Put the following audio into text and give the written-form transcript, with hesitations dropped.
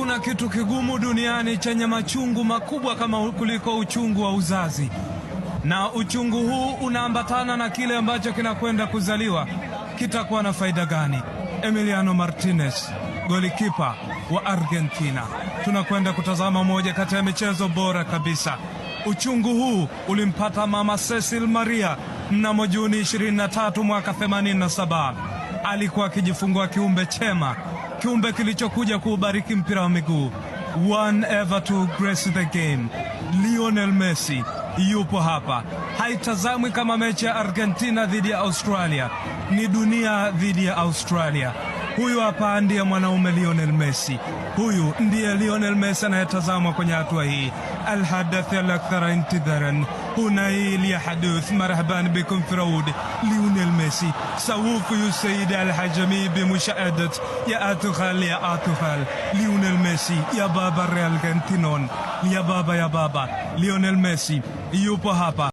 Hakuna kitu kigumu duniani chenye machungu makubwa kama kuliko uchungu wa uzazi, na uchungu huu unaambatana na kile ambacho kinakwenda kuzaliwa. Kitakuwa na faida gani? Emiliano Martinez, golikipa wa Argentina. Tunakwenda kutazama moja kati ya michezo bora kabisa. Uchungu huu ulimpata mama Cecil Maria mnamo Juni 23 mwaka 87. Alikuwa akijifungua kiumbe chema, kiumbe kilichokuja kuubariki mpira wa miguu. One ever to grace the game. Lionel Messi yupo hapa. Haitazamwi kama mechi ya Argentina dhidi ya Australia, ni dunia dhidi ya Australia. Huyu hapa ndiye mwanaume Lionel Messi. Huyu ndiye Lionel Messi anayetazamwa kwenye hatua hii. الحدث الأكثر انتظارا هنا ليحدث. مرحبا بكم في روض ليونيل ميسي. سوف يسيد الحجمي بمشاهدة يا أتخال يا أتخال ليونيل ميسي يا بابا الأرجنتينون. يا بابا ليونيل ميسي yupo hapa.